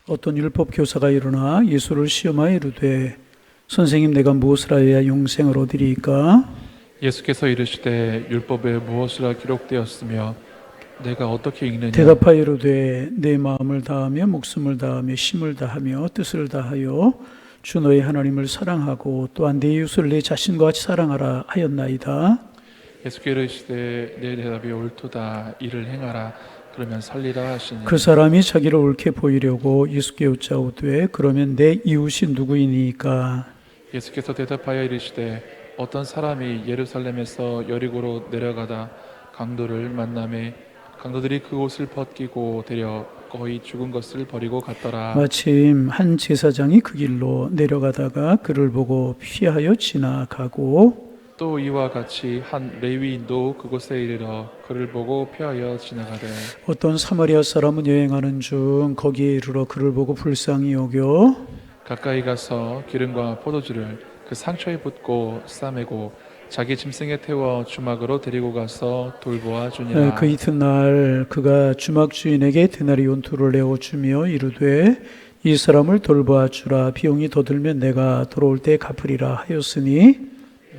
어떤 율법 교사가 일어나 예수를 시험하여 이르되 선생님 내가 무엇을 하여야 영생을 얻으리이까? 예수께서 이르시되 율법에 무엇이라 기록되었으며 내가 어떻게 읽느냐. 대답하여 이르되 내 마음을 다하며 목숨을 다하며 힘을 다하며 뜻을 다하여 주 너의 하나님을 사랑하고 또한 내 이웃을 내 자신과 같이 사랑하라 하였나이다. 예수께서 이르시되 내 대답이 옳도다. 이를 행하라. 그러면 살리라 하시니. 그 사람이 자기를 옳게 보이려고 예수께 여짜오되 그러면 내 이웃이 누구이니까? 예수께서 대답하여 이르시되 어떤 사람이 예루살렘에서 여리고로 내려가다 강도를 만나매 강도들이 그 옷을 벗기고 데려 거의 죽은 것을 버리고 갔더라. 마침 한 제사장이 그 길로 내려가다가 그를 보고 피하여 지나가고 또 이와 같이 한 레위인도 그곳에 이르러 그를 보고 피하여 지나가되 어떤 사마리아 사람은 여행하는 중 거기에 이르러 그를 보고 불쌍히 여겨 가까이 가서 기름과 포도주를 그 상처에 붓고 싸매고 자기 짐승에 태워 주막으로 데리고 가서 돌보아 주니라. 그 이튿날 그가 주막 주인에게 데나리온 둘을 내어 주며 이르되 이 사람을 돌보아 주라. 비용이 더 들면 내가 돌아올 때 갚으리라 하였으니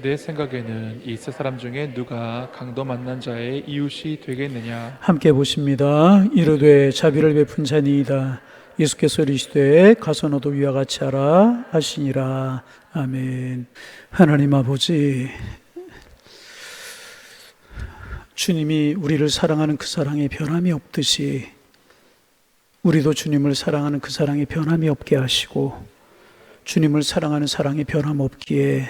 내 생각에는 이 세 사람 중에 누가 강도 만난 자의 이웃이 되겠느냐. 함께 보십니다. 이르되 자비를 베푼 자니이다. 예수께서 이르시되 가서 너도 위와 같이 하라 하시니라. 아멘. 하나님 아버지, 주님이 우리를 사랑하는 그 사랑에 변함이 없듯이 우리도 주님을 사랑하는 그 사랑에 변함이 없게 하시고 주님을 사랑하는 사랑에 변함없기에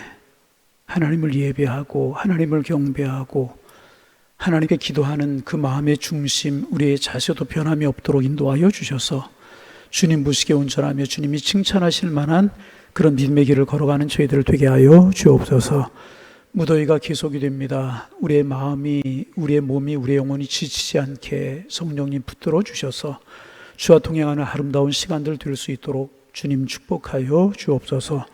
하나님을 예배하고 하나님을 경배하고 하나님께 기도하는 그 마음의 중심, 우리의 자세도 변함이 없도록 인도하여 주셔서 주님 보시기에 온전하며 주님이 칭찬하실 만한 그런 믿음의 길을 걸어가는 저희들 되게 하여 주옵소서. 무더위가 계속이 됩니다. 우리의 마음이, 우리의 몸이, 우리의 영혼이 지치지 않게 성령님 붙들어 주셔서 주와 동행하는 아름다운 시간들 될 수 있도록 주님 축복하여 주옵소서.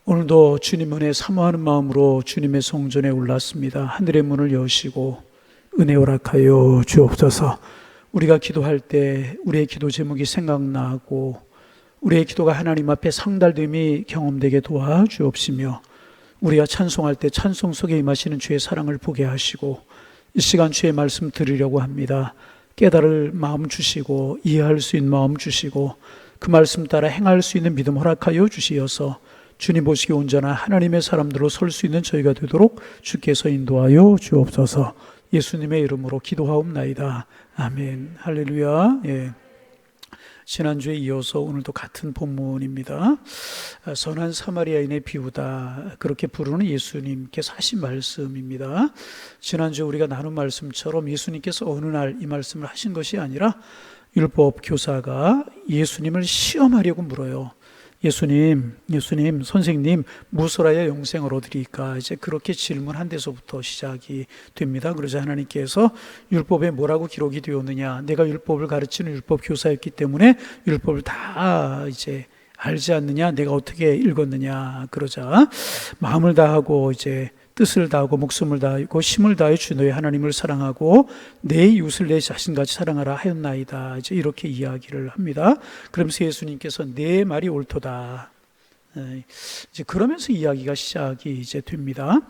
오늘도 주님 은혜 사모하는 마음으로 주님의 성전에 올랐습니다. 하늘의 문을 여시고 은혜 허락하여 주옵소서. 우리가 기도할 때 우리의 기도 제목이 생각나고 우리의 기도가 하나님 앞에 상달됨이 경험되게 도와주옵시며 우리가 찬송할 때 찬송 속에 임하시는 주의 사랑을 보게 하시고 이 시간 주의 말씀 들으려고 합니다. 깨달을 마음 주시고 이해할 수 있는 마음 주시고 그 말씀 따라 행할 수 있는 믿음 허락하여 주시어서 주님 보시기 온전한 하나님의 사람들로 설 수 있는 저희가 되도록 주께서 인도하여 주옵소서. 예수님의 이름으로 기도하옵나이다. 아멘. 할렐루야. 예. 지난주에 이어서 오늘도 같은 본문입니다. 선한 사마리아인의 비유다, 그렇게 부르는 예수님께서 하신 말씀입니다. 지난주 우리가 나눈 말씀처럼 예수님께서 어느 날 이 말씀을 하신 것이 아니라 율법 교사가 예수님을 시험하려고 물어요. 예수님, 선생님, 무엇을 하여 영생을 얻으리까? 이제 그렇게 질문한 데서부터 시작이 됩니다. 그러자 하나님께서 율법에 뭐라고 기록이 되었느냐? 내가 율법을 가르치는 율법 교사였기 때문에 율법을 다 이제 알지 않느냐? 내가 어떻게 읽었느냐? 그러자 마음을 다하고 이제 뜻을 다하고 목숨을 다하고 힘을 다해 주 너의 하나님을 사랑하고 내 이웃을 내 자신같이 사랑하라 하였나이다. 이제 이렇게 이야기를 합니다. 그러면서 예수님께서 내 말이 옳도다. 이제 그러면서 이야기가 시작이 이제 됩니다.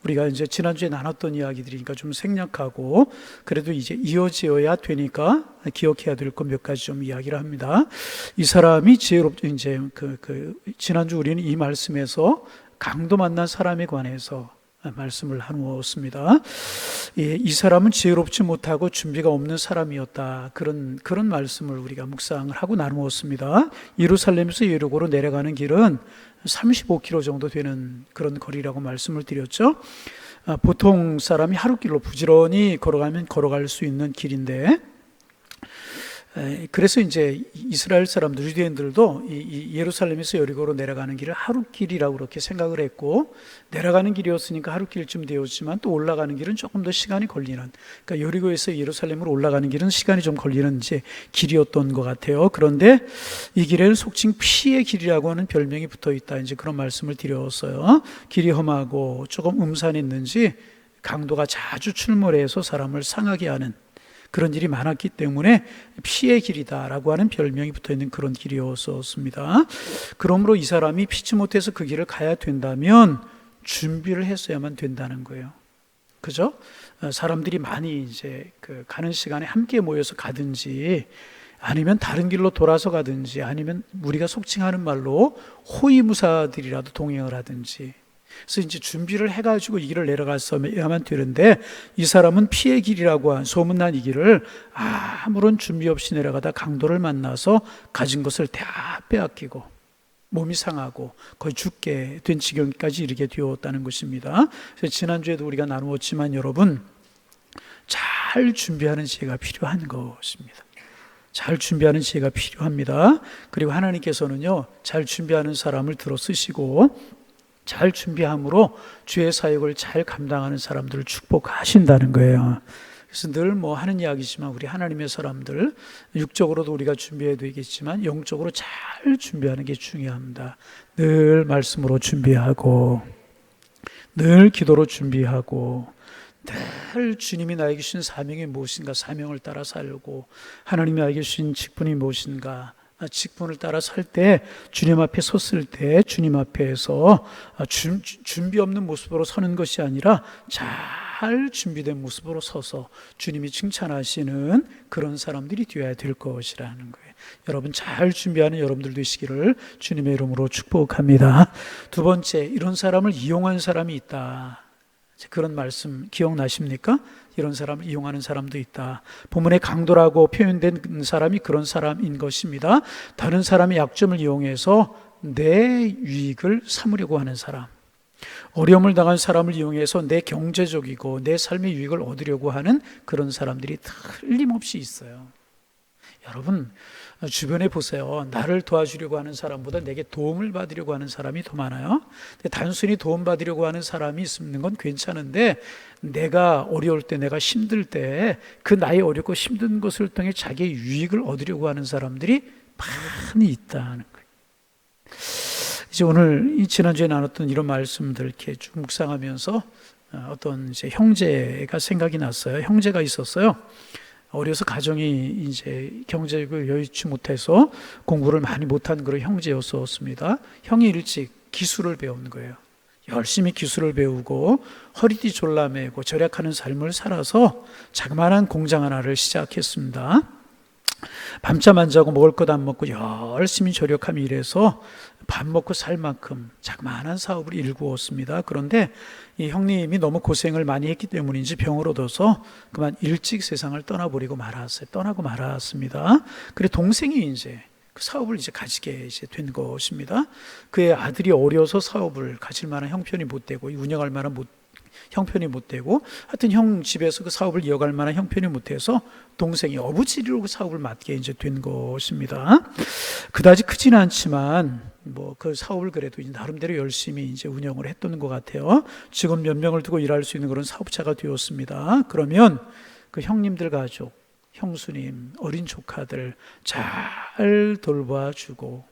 우리가 이제 지난주에 나눴던 이야기들이니까 좀 생략하고 그래도 이제 이어지어야 되니까 기억해야 될 것 몇 가지 좀 이야기를 합니다. 이 사람이 지혜롭죠. 이제 지난주 우리는 이 말씀에서 강도 만난 사람에 관해서 말씀을 나누었습니다. 이 사람은 지혜롭지 못하고 준비가 없는 사람이었다. 그런 말씀을 우리가 묵상을 하고 나누었습니다. 예루살렘에서 여리고로 내려가는 길은 35km 정도 되는 그런 거리라고 말씀을 드렸죠. 보통 사람이 하루길로 부지런히 걸어가면 걸어갈 수 있는 길인데 그래서 이제 이스라엘 사람들, 유대인들도 이 예루살렘에서 여리고로 내려가는 길을 하루길이라고 그렇게 생각을 했고 내려가는 길이었으니까 하루길쯤 되었지만 또 올라가는 길은 조금 더 시간이 걸리는, 그러니까 여리고에서 예루살렘으로 올라가는 길은 시간이 좀 걸리는 이제 길이었던 것 같아요. 그런데 이 길에는 속칭 피의 길이라고 하는 별명이 붙어 있다. 이제 그런 말씀을 드렸어요. 길이 험하고 조금 음산했는지 강도가 자주 출몰해서 사람을 상하게 하는 그런 일이 많았기 때문에 피의 길이다라고 하는 별명이 붙어있는 그런 길이었습니다. 그러므로 이 사람이 피치 못해서 그 길을 가야 된다면 준비를 했어야만 된다는 거예요. 그죠? 사람들이 많이 이제 가는 시간에 함께 모여서 가든지 아니면 다른 길로 돌아서 가든지 아니면 우리가 속칭하는 말로 호위무사들이라도 동행을 하든지 그래서 이제 준비를 해가지고 이 길을 내려갔어야만 되는데 이 사람은 피의 길이라고 한 소문난 이 길을 아무런 준비 없이 내려가다 강도를 만나서 가진 것을 다 빼앗기고 몸이 상하고 거의 죽게 된 지경까지 이르게 되었다는 것입니다. 그래서 지난주에도 우리가 나누었지만 여러분 잘 준비하는 지혜가 필요한 것입니다. 잘 준비하는 지혜가 필요합니다. 그리고 하나님께서는요 잘 준비하는 사람을 들어 쓰시고 잘 준비함으로 주의 사역을 잘 감당하는 사람들을 축복하신다는 거예요. 그래서 늘 뭐 하는 이야기지만 우리 하나님의 사람들 육적으로도 우리가 준비해야 되겠지만 영적으로 잘 준비하는 게 중요합니다. 늘 말씀으로 준비하고 늘 기도로 준비하고 늘 주님이 나에게 주신 사명이 무엇인가 사명을 따라 살고 하나님이 나에게 주신 직분이 무엇인가 직분을 따라 살 때 주님 앞에 섰을 때 주님 앞에서 준비 없는 모습으로 서는 것이 아니라 잘 준비된 모습으로 서서 주님이 칭찬하시는 그런 사람들이 되어야 될 것이라는 거예요. 여러분 잘 준비하는 여러분들 되시기를 주님의 이름으로 축복합니다. 두 번째, 이런 사람을 이용한 사람이 있다. 그런 말씀 기억나십니까? 이런 사람을 이용하는 사람도 있다. 본문에 강도라고 표현된 사람이 그런 사람인 것입니다. 다른 사람의 약점을 이용해서 내 유익을 삼으려고 하는 사람, 어려움을 당한 사람을 이용해서 내 경제적이고 내 삶의 유익을 얻으려고 하는 그런 사람들이 틀림없이 있어요. 여러분 주변에 보세요. 나를 도와주려고 하는 사람보다 내게 도움을 받으려고 하는 사람이 더 많아요. 근데 단순히 도움받으려고 하는 사람이 있는 건 괜찮은데 내가 어려울 때 내가 힘들 때 그 나의 어렵고 힘든 것을 통해 자기의 유익을 얻으려고 하는 사람들이 많이 있다는 거예요. 이제 오늘 지난주에 나눴던 이런 말씀들 이렇게 쭉 묵상하면서 어떤 이제 형제가 생각이 났어요. 형제가 있었어요. 어려서 가정이 이제 경제력을 여의치 못해서 공부를 많이 못한 그런 형제였었습니다. 형이 일찍 기술을 배운 거예요. 열심히 기술을 배우고 허리띠 졸라매고 절약하는 삶을 살아서 자그마한 공장 하나를 시작했습니다. 밤잠 안 자고 먹을 것 안 먹고 열심히 절약하며 일해서 밥 먹고 살 만큼 자그마한 사업을 일구었습니다. 그런데 이 형님이 너무 고생을 많이 했기 때문인지 병을 얻어서 그만 일찍 세상을 떠나고 말았습니다. 그래 동생이 이제 그 사업을 이제 가지게 이제 된 것입니다. 그의 아들이 어려서 사업을 가질 만한 형편이 못 되고 운영할 만한 형편이 못 되고 하여튼 형 집에서 그 사업을 이어갈 만한 형편이 못 돼서 동생이 어부지리로 그 사업을 맡게 이제 된 것입니다. 그다지 크지는 않지만 뭐 그 사업을 그래도 이제 나름대로 열심히 이제 운영을 했던 것 같아요. 직원 몇 명을 두고 일할 수 있는 그런 사업자가 되었습니다. 그러면 그 형님들 가족, 형수님, 어린 조카들 잘 돌봐주고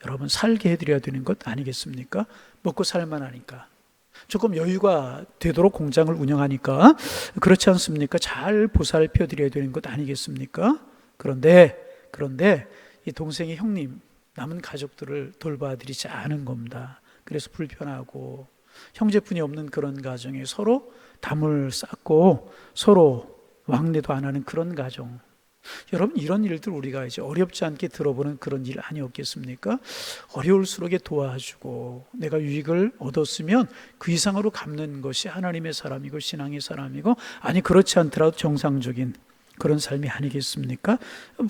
여러분 살게 해드려야 되는 것 아니겠습니까? 먹고 살만하니까. 조금 여유가 되도록 공장을 운영하니까 그렇지 않습니까? 잘 보살펴 드려야 되는 것 아니겠습니까? 그런데 이 동생이 형님 남은 가족들을 돌봐드리지 않은 겁니다. 그래서 불편하고 형제뿐이 없는 그런 가정에 서로 담을 쌓고 서로 왕래도 안 하는 그런 가정. 여러분 이런 일들 우리가 이제 어렵지 않게 들어보는 그런 일 아니었겠습니까? 어려울수록 도와주고 내가 유익을 얻었으면 그 이상으로 갚는 것이 하나님의 사람이고 신앙의 사람이고 아니 그렇지 않더라도 정상적인 그런 삶이 아니겠습니까?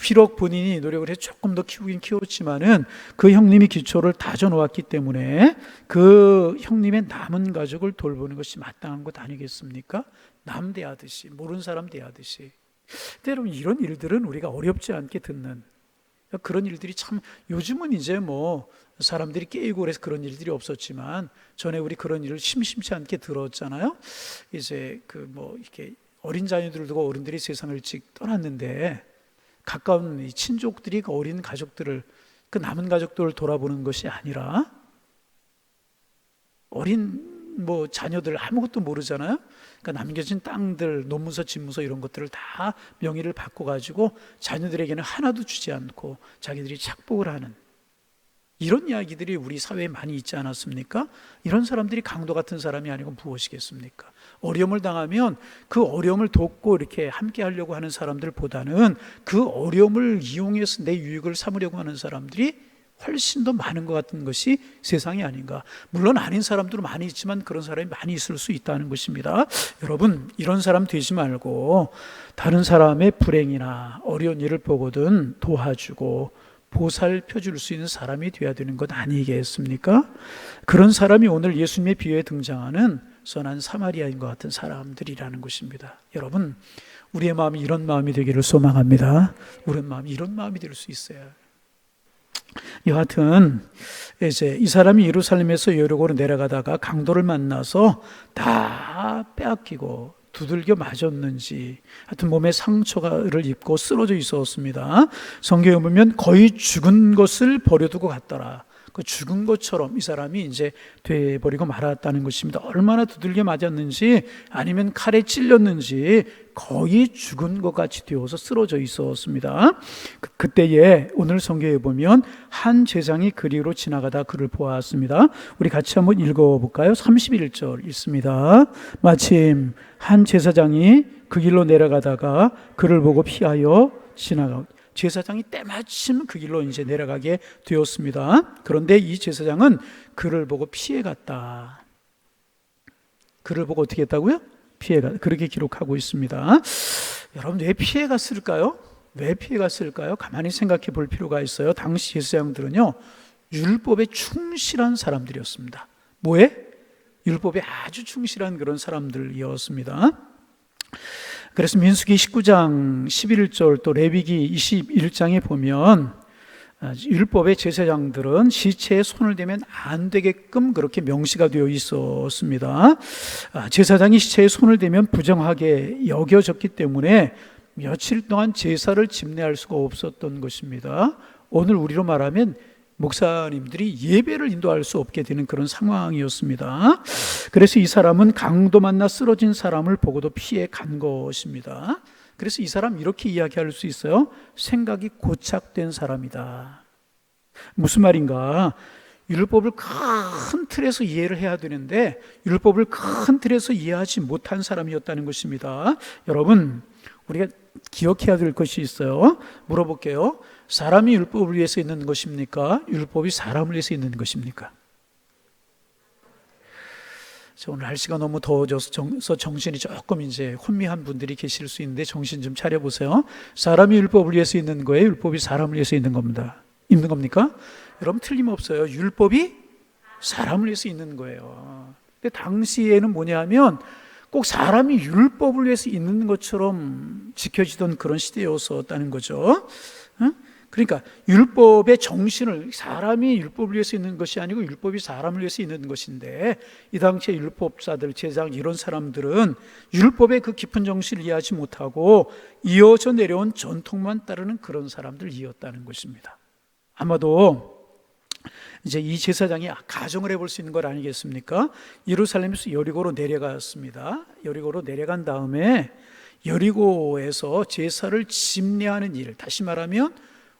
비록 본인이 노력을 해서 조금 더 키우긴 키웠지만은 그 형님이 기초를 다져놓았기 때문에 그 형님의 남은 가족을 돌보는 것이 마땅한 것 아니겠습니까? 남 대하듯이 모르는 사람 대하듯이. 근데 여러분 이런 일들은 우리가 어렵지 않게 듣는 그런 일들이 참 요즘은 이제 뭐 사람들이 깨이고 그래서 그런 일들이 없었지만 전에 우리 그런 일을 심심치 않게 들었잖아요. 이제 그 뭐 이렇게 어린 자녀들을 두고 어른들이 세상을 일찍 떠났는데 가까운 이 친족들이 그 어린 가족들을 그 남은 가족들을 돌아보는 것이 아니라 어린 뭐 자녀들 아무것도 모르잖아요. 그러니까 남겨진 땅들, 논문서, 집문서 이런 것들을 다 명의를 바꿔가지고 자녀들에게는 하나도 주지 않고 자기들이 착복을 하는 이런 이야기들이 우리 사회에 많이 있지 않았습니까? 이런 사람들이 강도 같은 사람이 아니고 무엇이겠습니까? 어려움을 당하면 그 어려움을 돕고 이렇게 함께 하려고 하는 사람들보다는 그 어려움을 이용해서 내 유익을 삼으려고 하는 사람들이 훨씬 더 많은 것 같은 것이 세상이 아닌가. 물론 아닌 사람들도 많이 있지만 그런 사람이 많이 있을 수 있다는 것입니다. 여러분, 이런 사람 되지 말고 다른 사람의 불행이나 어려운 일을 보거든 도와주고 보살펴 줄 수 있는 사람이 되어야 되는 것 아니겠습니까? 그런 사람이 오늘 예수님의 비유에 등장하는 선한 사마리아인 것 같은 사람들이라는 것입니다. 여러분, 우리의 마음이 이런 마음이 되기를 소망합니다. 우리의 마음이 이런 마음이 될 수 있어요. 여하튼 이제 이 사람이 예루살렘에서 여리고로 내려가다가 강도를 만나서 다 빼앗기고 두들겨 맞았는지 하여튼 몸에 상처를 입고 쓰러져 있었습니다. 성경에 보면 거의 죽은 것을 버려두고 갔더라. 그 죽은 것처럼 이 사람이 이제 돼버리고 말았다는 것입니다. 얼마나 두들겨 맞았는지 아니면 칼에 찔렸는지 거의 죽은 것 같이 되어서 쓰러져 있었습니다. 그때에 오늘 성경에 보면 한 제사장이 그리로 지나가다 그를 보았습니다. 우리 같이 한번 읽어볼까요? 31절 읽습니다. 마침 한 제사장이 그 길로 내려가다가 그를 보고 피하여 지나가. 제사장이 때마침 그 길로 이제 내려가게 되었습니다. 그런데 이 제사장은 그를 보고 피해갔다. 그를 보고 어떻게 했다고요? 피해가 그렇게 기록하고 있습니다. 여러분, 왜 피해갔을까요? 왜 피해갔을까요? 가만히 생각해 볼 필요가 있어요. 당시 제사장들은요, 율법에 충실한 사람들이었습니다. 뭐에? 율법에 아주 충실한 그런 사람들이었습니다. 그래서 민수기 19장 11절 또 레위기 21장에 보면 율법의 제사장들은 시체에 손을 대면 안 되게끔 그렇게 명시가 되어 있었습니다. 제사장이 시체에 손을 대면 부정하게 여겨졌기 때문에 며칠 동안 제사를 집례할 수가 없었던 것입니다. 오늘 우리로 말하면 목사님들이 예배를 인도할 수 없게 되는 그런 상황이었습니다. 그래서 이 사람은 강도 만나 쓰러진 사람을 보고도 피해 간 것입니다. 그래서 이 사람 이렇게 이야기할 수 있어요. 생각이 고착된 사람이다. 무슨 말인가? 율법을 큰 틀에서 이해를 해야 되는데 율법을 큰 틀에서 이해하지 못한 사람이었다는 것입니다. 여러분, 우리가 기억해야 될 것이 있어요. 물어볼게요. 사람이 율법을 위해서 있는 것입니까? 율법이 사람을 위해서 있는 것입니까? 오늘 날씨가 너무 더워져서 정신이 조금 이제 혼미한 분들이 계실 수 있는데 정신 좀 차려보세요. 사람이 율법을 위해서 있는 거예요? 율법이 사람을 위해서 있는 겁니다. 있는 겁니까? 여러분, 틀림없어요. 율법이 사람을 위해서 있는 거예요. 근데 당시에는 뭐냐 하면 꼭 사람이 율법을 위해서 있는 것처럼 지켜지던 그런 시대였었다는 거죠. 그러니까 율법의 정신을, 사람이 율법을 위해서 있는 것이 아니고 율법이 사람을 위해서 있는 것인데, 이 당시에 율법사들, 제사장 이런 사람들은 율법의 그 깊은 정신을 이해하지 못하고 이어져 내려온 전통만 따르는 그런 사람들이었다는 것입니다. 아마도 이제 이 제사장이 가정을 해볼 수 있는 것 아니겠습니까? 예루살렘에서 여리고로 내려갔습니다. 여리고로 내려간 다음에 여리고에서 제사를 집례하는 일, 다시 말하면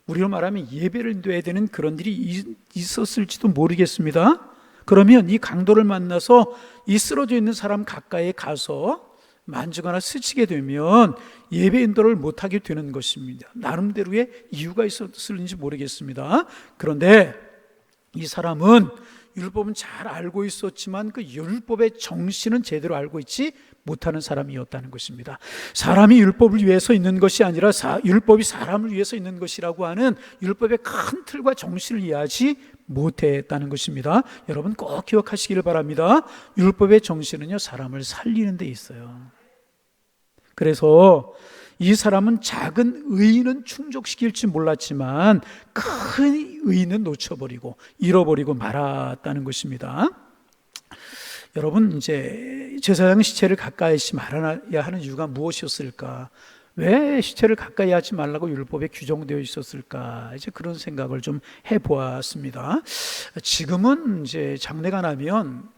우리로 말하면 예배를 인도해야 되는 그런 일이 있었을지도 모르겠습니다. 그러면 이 강도를 만나서 이 쓰러져 있는 사람 가까이에 가서 만지거나 스치게 되면 예배 인도를 못하게 되는 것입니다. 나름대로의 이유가 있었을지 모르겠습니다. 그런데 이 사람은 율법은 잘 알고 있었지만 그 율법의 정신은 제대로 알고 있지 못하는 사람이었다는 것입니다. 사람이 율법을 위해서 있는 것이 아니라 율법이 사람을 위해서 있는 것이라고 하는 율법의 큰 틀과 정신을 이해하지 못했다는 것입니다. 여러분 꼭 기억하시기를 바랍니다. 율법의 정신은요, 사람을 살리는 데 있어요. 그래서 이 사람은 작은 의의는 충족시킬지 몰랐지만 큰 의의는 놓쳐버리고 잃어버리고 말았다는 것입니다. 여러분, 이제 제사장 시체를 가까이 하지 말아야 하는 이유가 무엇이었을까? 왜 시체를 가까이 하지 말라고 율법에 규정되어 있었을까? 이제 그런 생각을 좀 해보았습니다. 지금은 이제 장례가 나면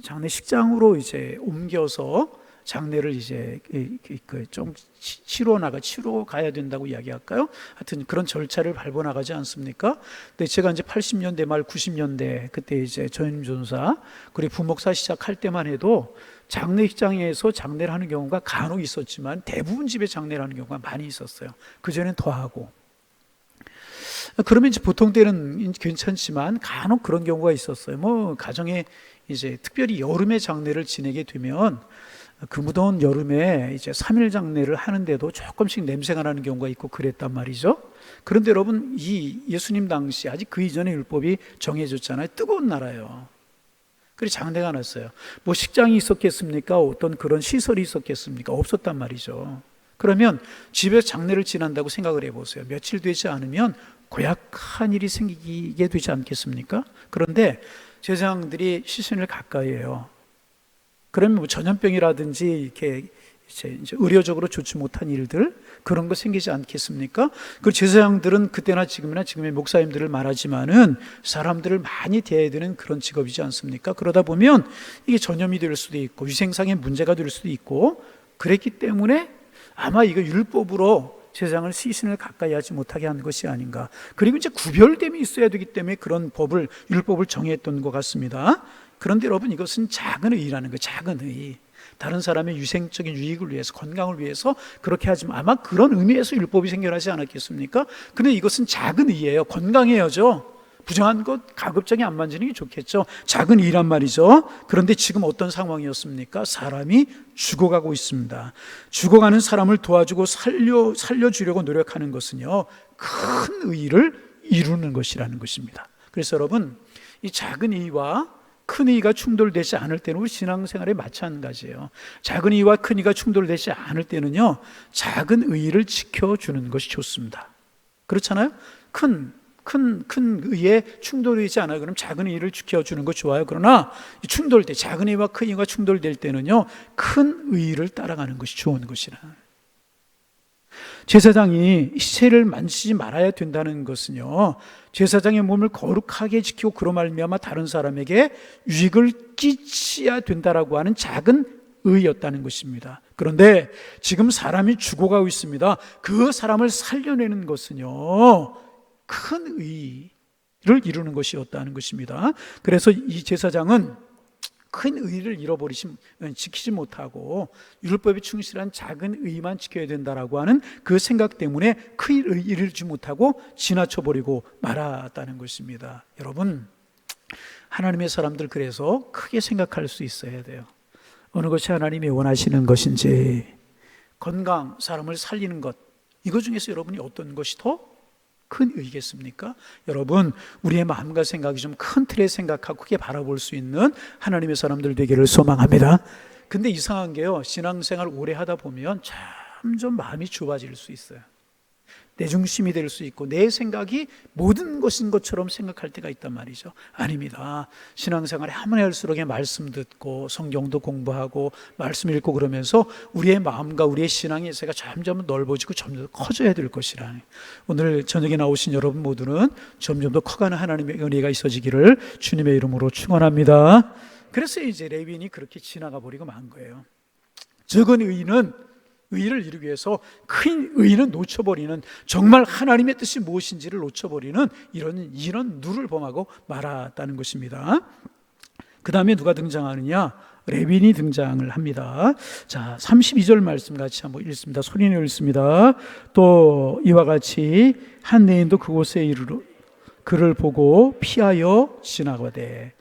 장례식장으로 이제 옮겨서 장례를 이제 좀 치러 가야 된다고 이야기할까요? 하여튼 그런 절차를 밟아 나가지 않습니까? 근데 제가 이제 80년대 말 90년대 그때 이제 전임 전사 그리고 부목사 시작할 때만 해도 장례식장에서 장례를 하는 경우가 간혹 있었지만 대부분 집에 장례를 하는 경우가 많이 있었어요. 그전엔 더하고. 그러면 이제 보통 때는 괜찮지만 간혹 그런 경우가 있었어요. 뭐 가정에 이제 특별히 여름에 장례를 지내게 되면 그 무더운 여름에 이제 3일 장례를 하는데도 조금씩 냄새가 나는 경우가 있고 그랬단 말이죠. 그런데 여러분, 이 예수님 당시 아직 그 이전에 율법이 정해졌잖아요. 뜨거운 나라예요. 그래서 장례가 났어요. 뭐 식장이 있었겠습니까? 어떤 그런 시설이 있었겠습니까? 없었단 말이죠. 그러면 집에서 장례를 지낸다고 생각을 해보세요. 며칠 되지 않으면 고약한 일이 생기게 되지 않겠습니까? 그런데 제사장들이 시신을 가까이 해요. 그러면 뭐 전염병이라든지 이렇게 이제 의료적으로 좋지 못한 일들 그런 거 생기지 않겠습니까? 그 제사장들은 그때나 지금이나 지금의 목사님들을 말하지만은 사람들을 많이 대해야 되는 그런 직업이지 않습니까? 그러다 보면 이게 전염이 될 수도 있고 위생상의 문제가 될 수도 있고 그랬기 때문에 아마 이거 율법으로 제사장을 시신을 가까이 하지 못하게 한 것이 아닌가. 그리고 이제 구별됨이 있어야 되기 때문에 그런 율법을 정했던 것 같습니다. 그런데 여러분, 이것은 작은 의라는 거예요. 작은 의. 다른 사람의 위생적인 유익을 위해서, 건강을 위해서 그렇게 하지만 아마 그런 의미에서 율법이 생겨나지 않았겠습니까? 근데 이것은 작은 의예요. 건강해야죠. 부정한 것 가급적이 안 만지는 게 좋겠죠. 작은 의란 말이죠. 그런데 지금 어떤 상황이었습니까? 사람이 죽어가고 있습니다. 죽어가는 사람을 도와주고 살려주려고 노력하는 것은요, 큰 의를 이루는 것이라는 것입니다. 그래서 여러분, 이 작은 의와 큰 의가 충돌되지 않을 때는 우리 신앙생활에 마찬가지예요. 작은 의와 큰 의가 충돌되지 않을 때는요, 작은 의를 지켜주는 것이 좋습니다. 그렇잖아요? 큰 의에 충돌되지 않아요. 그럼 작은 의를 지켜주는 거 좋아요. 그러나 충돌 때, 작은 의와 큰 의가 충돌될 때는요, 큰 의를 따라가는 것이 좋은 것이라. 제사장이 시체를 만지지 말아야 된다는 것은요, 제사장의 몸을 거룩하게 지키고 그로 말미암아 다른 사람에게 유익을 끼쳐야 된다라고 하는 작은 의였다는 것입니다. 그런데 지금 사람이 죽어가고 있습니다. 그 사람을 살려내는 것은요, 큰 의를 이루는 것이었다는 것입니다. 그래서 이 제사장은 큰 의를 지키지 못하고 율법에 충실한 작은 의만 지켜야 된다라고 하는 그 생각 때문에 큰 의를 이루지 못하고 지나쳐버리고 말았다는 것입니다. 여러분, 하나님의 사람들 그래서 크게 생각할 수 있어야 돼요. 어느 것이 하나님이 원하시는 것인지, 건강, 사람을 살리는 것, 이거 중에서 여러분이 어떤 것이 더 큰 의겠습니까? 여러분, 우리의 마음과 생각이 좀 큰 틀에 생각하고 크게 바라볼 수 있는 하나님의 사람들 되기를 소망합니다. 근데 이상한 게요, 신앙생활 오래 하다 보면 점점 마음이 좁아질 수 있어요. 내 중심이 될 수 있고 내 생각이 모든 것인 것처럼 생각할 때가 있단 말이죠. 아닙니다. 신앙생활에 하면 할수록 말씀 듣고 성경도 공부하고 말씀 읽고 그러면서 우리의 마음과 우리의 신앙의 세계가 점점 넓어지고 점점 더 커져야 될 것이라. 오늘 저녁에 나오신 여러분 모두는 점점 더 커가는 하나님의 은혜가 있어지기를 주님의 이름으로 축원합니다. 그래서 이제 레위인이 그렇게 지나가 버리고 만 거예요. 적은 의를 이루기 위해서 큰 의는 놓쳐버리는, 정말 하나님의 뜻이 무엇인지를 놓쳐버리는 이런 누를 범하고 말았다는 것입니다. 그 다음에 누가 등장하느냐? 레위인이 등장을 합니다. 자, 32절 말씀 같이 한번 읽습니다. 소리내어 읽습니다. 또 이와 같이 한 레위인도 그곳에 이르러 그를 보고 피하여 지나가되.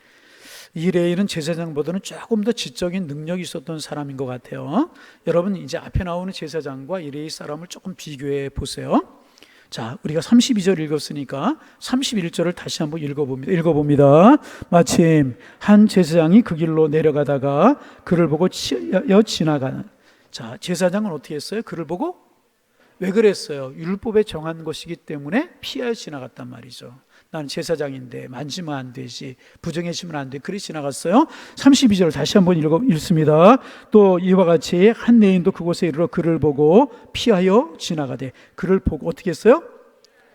이 레위인은 제사장보다는 조금 더 지적인 능력이 있었던 사람인 것 같아요. 여러분, 이제 앞에 나오는 제사장과 이 레위 사람을 조금 비교해 보세요. 자, 우리가 32절 읽었으니까 31절을 다시 한번 읽어봅니다. 마침 한 제사장이 그 길로 내려가다가 그를 보고 지나가는. 자, 제사장은 어떻게 했어요? 그를 보고 왜 그랬어요? 율법에 정한 것이기 때문에 피하여 지나갔단 말이죠. 나는 제사장인데 만지면 안 되지, 부정해지면 안 돼. 그리 지나갔어요. 32절 다시 한번 읽습니다. 또 이와 같이 한 레위인도 그곳에 이르러 그를 보고 피하여 지나가되. 그를 보고 어떻게 했어요?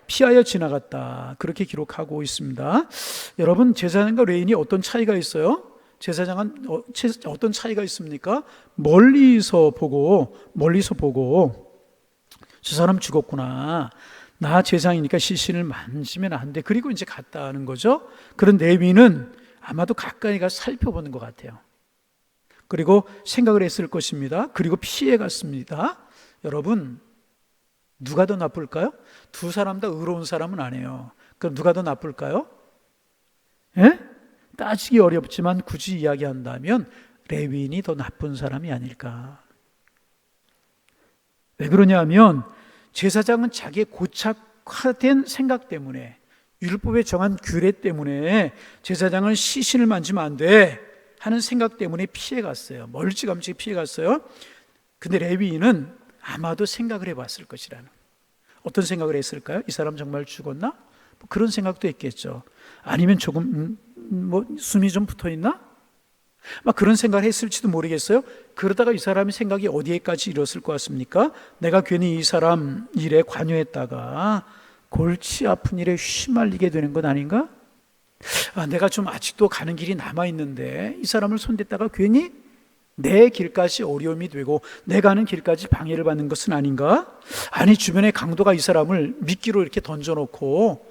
피하여 지나갔다. 그렇게 기록하고 있습니다. 여러분, 제사장과 레위인이 어떤 차이가 있어요? 제사장은 어떤 차이가 있습니까? 멀리서 보고 저 사람 죽었구나. 나 제사장이니까 시신을 만지면 안 돼. 그리고 이제 갔다 하는 거죠. 그런 레위는 아마도 가까이 가서 살펴보는 것 같아요. 그리고 생각을 했을 것입니다. 그리고 피해 갔습니다. 여러분, 누가 더 나쁠까요? 두 사람 다 의로운 사람은 아니에요. 그럼 누가 더 나쁠까요? 예? 따지기 어렵지만 굳이 이야기한다면 레위인이 더 나쁜 사람이 아닐까. 왜 그러냐면 제사장은 자기의 고착화된 생각 때문에, 율법에 정한 규례 때문에 제사장은 시신을 만지면 안 돼 하는 생각 때문에 피해갔어요. 멀찌감치 피해갔어요. 근데 레위인은 아마도 생각을 해봤을 것이라는. 어떤 생각을 했을까요? 이 사람 정말 죽었나? 뭐 그런 생각도 했겠죠. 아니면 조금 숨이 좀 붙어있나? 막 그런 생각을 했을지도 모르겠어요. 그러다가 이 사람의 생각이 어디에까지 이뤘을 것 같습니까? 내가 괜히 이 사람 일에 관여했다가 골치 아픈 일에 휘말리게 되는 건 아닌가? 내가 좀 아직도 가는 길이 남아있는데 이 사람을 손댔다가 괜히 내 길까지 어려움이 되고 내가 가는 길까지 방해를 받는 것은 아닌가? 아니, 주변에 강도가 이 사람을 미끼로 이렇게 던져놓고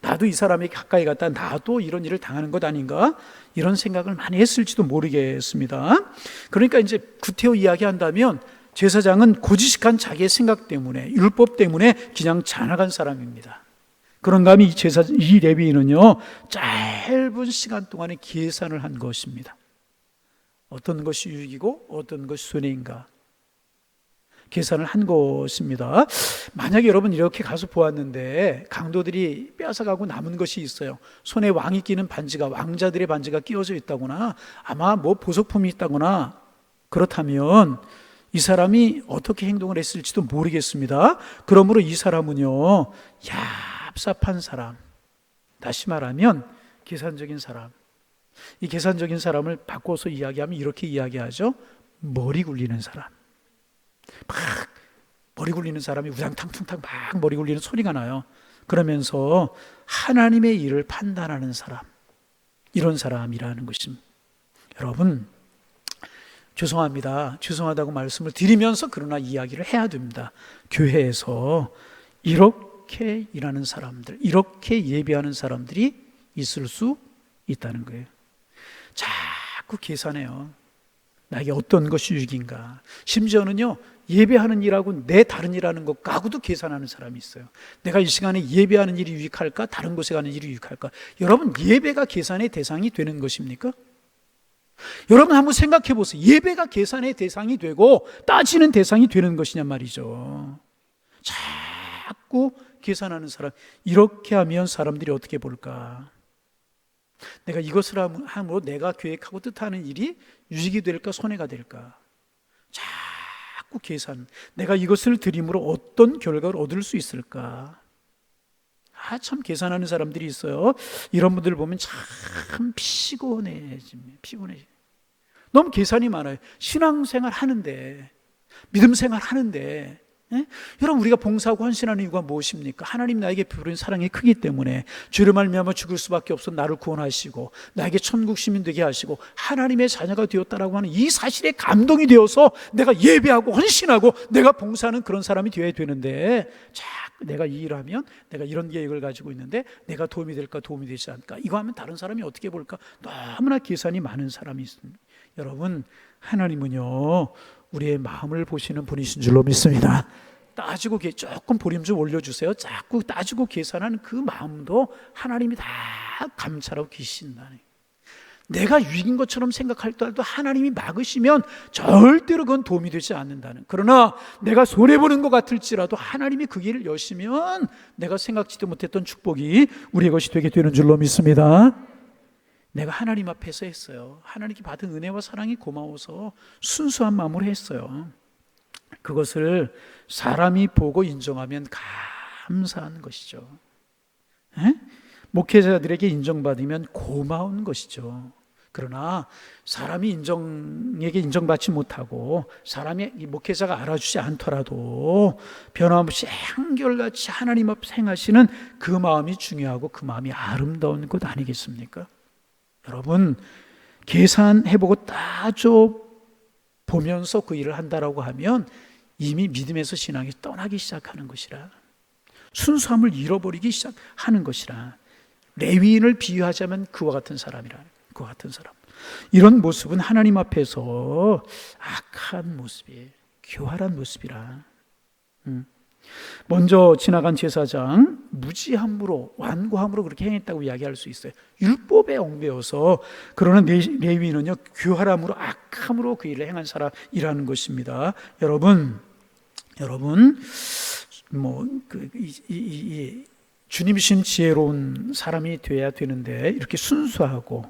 나도 이 사람에게 가까이 갔다 나도 이런 일을 당하는 것 아닌가? 이런 생각을 많이 했을지도 모르겠습니다. 그러니까 이제 구태여 이야기한다면 제사장은 고지식한 자기의 생각 때문에, 율법 때문에 그냥 자나간 사람입니다. 그런가 하면 이 레위인은요, 짧은 시간 동안에 계산을 한 것입니다. 어떤 것이 유익이고 어떤 것이 손해인가 계산을 한 것입니다. 만약에 여러분 이렇게 가서 보았는데 강도들이 뺏어가고 남은 것이 있어요. 손에 왕이 끼는 반지가, 왕자들의 반지가 끼워져 있다거나 아마 보석품이 있다거나 그렇다면 이 사람이 어떻게 행동을 했을지도 모르겠습니다. 그러므로 이 사람은요, 얍삽한 사람, 다시 말하면 계산적인 사람. 이 계산적인 사람을 바꿔서 이야기하면 이렇게 이야기하죠. 머리 굴리는 사람. 막 머리 굴리는 사람이 우당탕탕탕 막 머리 굴리는 소리가 나요. 그러면서 하나님의 일을 판단하는 사람, 이런 사람이라는 것입니다. 여러분, 죄송하다고 말씀을 드리면서 그러나 이야기를 해야 됩니다. 교회에서 이렇게 일하는 사람들, 이렇게 예배하는 사람들이 있을 수 있다는 거예요. 자꾸 계산해요. 나에게 어떤 것이 유익인가. 심지어는요, 예배하는 일하고 내 다른 일하는 것하고도 계산하는 사람이 있어요. 내가 이 시간에 예배하는 일이 유익할까? 다른 곳에 가는 일이 유익할까? 여러분, 예배가 계산의 대상이 되는 것입니까? 여러분 한번 생각해 보세요. 예배가 계산의 대상이 되고 따지는 대상이 되는 것이냐 말이죠. 자꾸 계산하는 사람, 이렇게 하면 사람들이 어떻게 볼까? 내가 이것을 함으로 내가 계획하고 뜻하는 일이 유익이 될까 손해가 될까? 자꾸 계산, 내가 이것을 드림으로 어떤 결과를 얻을 수 있을까? 참 계산하는 사람들이 있어요. 이런 분들 보면 참 피곤해집니다. 너무 계산이 많아요. 신앙생활 하는데, 믿음 생활 하는데, 여러분, 우리가 봉사하고 헌신하는 이유가 무엇입니까? 하나님 나에게 베푸는 사랑이 크기 때문에 죄를 말미암아 죽을 수밖에 없어 나를 구원하시고 나에게 천국 시민 되게 하시고 하나님의 자녀가 되었다라고 하는 이 사실에 감동이 되어서 내가 예배하고 헌신하고 내가 봉사하는 그런 사람이 되어야 되는데, 자꾸 내가 이 일을 하면 내가 이런 계획을 가지고 있는데 내가 도움이 될까 도움이 되지 않을까, 이거 하면 다른 사람이 어떻게 볼까, 너무나 계산이 많은 사람이 있습니다. 여러분, 하나님은요, 우리의 마음을 보시는 분이신 줄로 믿습니다. 따지고 조금 보림 좀 올려주세요. 자꾸 따지고 계산하는 그 마음도 하나님이 다 감찰하고 계신다네. 내가 유익인 것처럼 생각할 때도 하나님이 막으시면 절대로 그건 도움이 되지 않는다는. 그러나 내가 손해보는 것 같을지라도 하나님이 그 길을 여시면 내가 생각지도 못했던 축복이 우리의 것이 되게 되는 줄로 믿습니다. 내가 하나님 앞에서 했어요. 하나님께 받은 은혜와 사랑이 고마워서 순수한 마음으로 했어요. 그것을 사람이 보고 인정하면 감사한 것이죠. 목회자들에게 인정받으면 고마운 것이죠. 그러나 사람이 인정받지 못하고 사람이 목회자가 알아주지 않더라도 변함없이 한결같이 하나님 앞 행하시는 그 마음이 중요하고 그 마음이 아름다운 것 아니겠습니까? 여러분, 계산해보고 따져 보면서 그 일을 한다라고 하면 이미 믿음에서 신앙이 떠나기 시작하는 것이라, 순수함을 잃어버리기 시작하는 것이라. 레위인을 비유하자면 그와 같은 사람이라. 그와 같은 사람. 이런 모습은 하나님 앞에서 악한 모습이에요. 교활한 모습이라. 먼저 지나간 제사장 무지함으로, 완고함으로 그렇게 행했다고 이야기할 수 있어요. 율법에 얽매여서. 그러나 레위인은요, 교활함으로, 악함으로 그 일을 행한 사람이라는 것입니다. 여러분 주님이신 지혜로운 사람이 되어야 되는데, 이렇게 순수하고